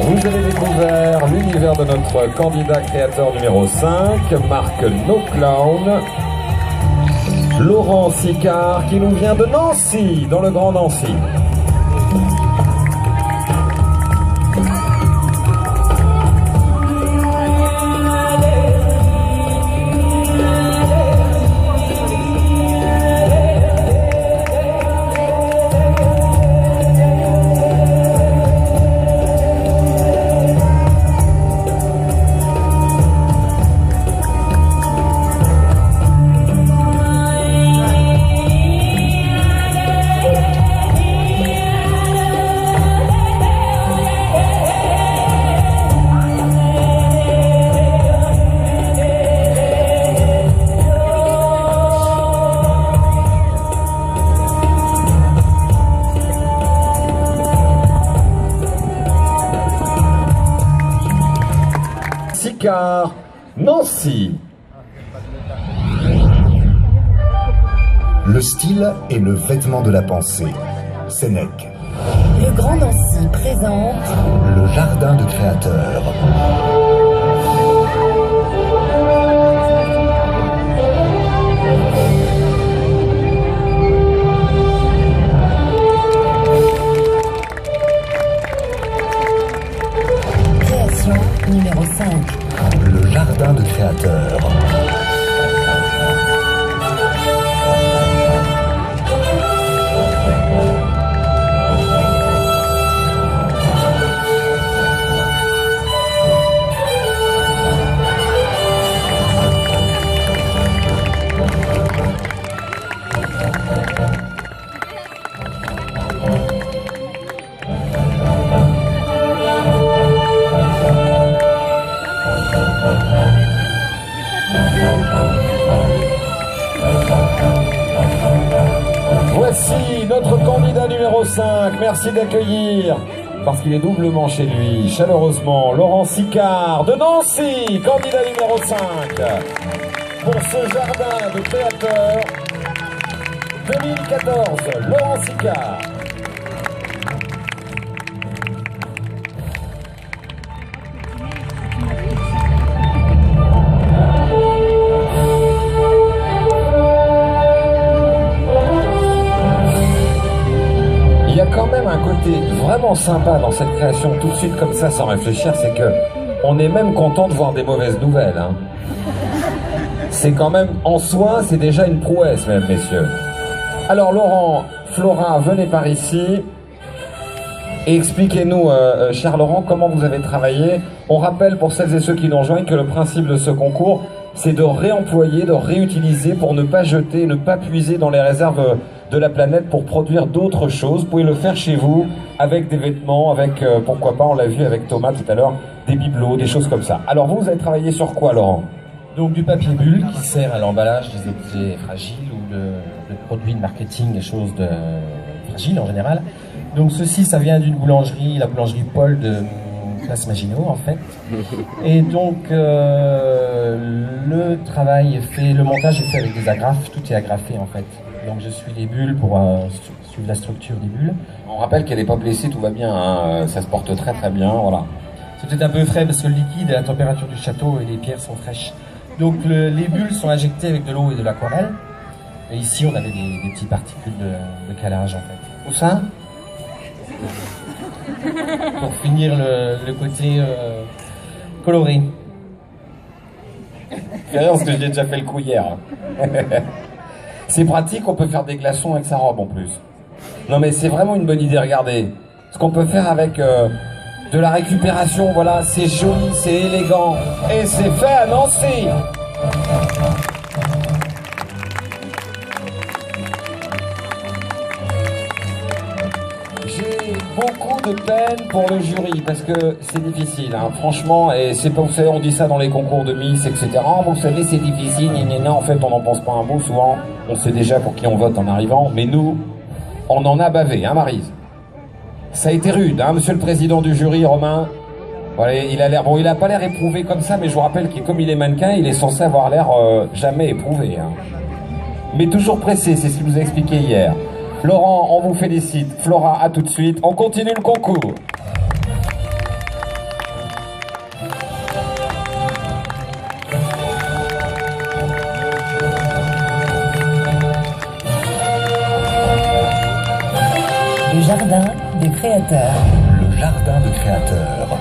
Vous avez découvert l'univers de notre candidat créateur numéro 5, Marc No Clown, Laurent Sicard, qui nous vient de Nancy, dans le Grand Nancy. Sicard, Nancy. Le style est le vêtement de la pensée. Sénèque. Le Grand Nancy présente Le jardin de créateurs. création numéro 5. Le jardin de créateurs. Voici notre candidat numéro 5. Merci d'accueillir, parce qu'il est doublement chez lui, chaleureusement, Laurent Sicard de Nancy, candidat numéro 5 pour ce jardin de créateurs 2014. Laurent Sicard. Il y a quand même un côté vraiment sympa dans cette création, tout de suite comme ça, sans réfléchir, c'est que on est même content de voir des mauvaises nouvelles. Hein. C'est quand même, en soi, c'est déjà une prouesse, mesdames, messieurs. Alors Laurent, Flora, venez par ici et expliquez-nous, cher Laurent, comment vous avez travaillé. On rappelle pour celles et ceux qui nous rejoignent que le principe de ce concours, c'est de réemployer, de réutiliser pour ne pas jeter, ne pas puiser dans les réserves de la planète pour produire d'autres choses. Vous pouvez le faire chez vous, avec des vêtements, avec, pourquoi pas, on l'a vu avec Thomas tout à l'heure, des bibelots, des choses comme ça. Alors vous avez travaillé sur quoi, Laurent? Donc du papier bulle qui sert à l'emballage des objets fragiles ou de produits de marketing, des choses fragiles en général. Donc ceci, ça vient d'une boulangerie, la boulangerie Paul de Place Maginot en fait. Et donc le travail est fait, le montage est fait avec des agrafes, tout est agrafé en fait. Donc je suis les bulles pour suivre la structure des bulles. On rappelle qu'elle n'est pas blessée, tout va bien, hein. Ça se porte très très bien, voilà. C'est peut-être un peu frais parce que le liquide est à la température du château et les pierres sont fraîches. Donc les bulles sont injectées avec de l'eau et de l'aquarelle. Et ici on avait des petites particules de calage en fait. Où ça? Pour finir le côté coloré. C'est rien parce que j'ai déjà fait le coup hier. C'est pratique, on peut faire des glaçons avec sa robe en plus. Non mais c'est vraiment une bonne idée, regardez. Ce qu'on peut faire avec de la récupération, voilà, c'est joli, c'est élégant. Et c'est fait à Nancy. J'ai beaucoup de peine pour le jury parce que c'est difficile, hein, franchement, et c'est pas, vous savez, on dit ça dans les concours de Miss, etc. Vous savez, c'est difficile, en fait, on n'en pense pas un mot, souvent, on sait déjà pour qui on vote en arrivant, mais nous, on en a bavé, hein, Maryse? Ça a été rude, hein, monsieur le président du jury, Romain? Voilà, il a l'air, bon, il a pas l'air éprouvé comme ça, mais je vous rappelle que comme il est mannequin, il est censé avoir l'air jamais éprouvé, hein. Mais toujours pressé, c'est ce qu'il vous a expliqué hier. Laurent, on vous félicite. Flora, à tout de suite. On continue le concours. créateurs. Le jardin de créateurs.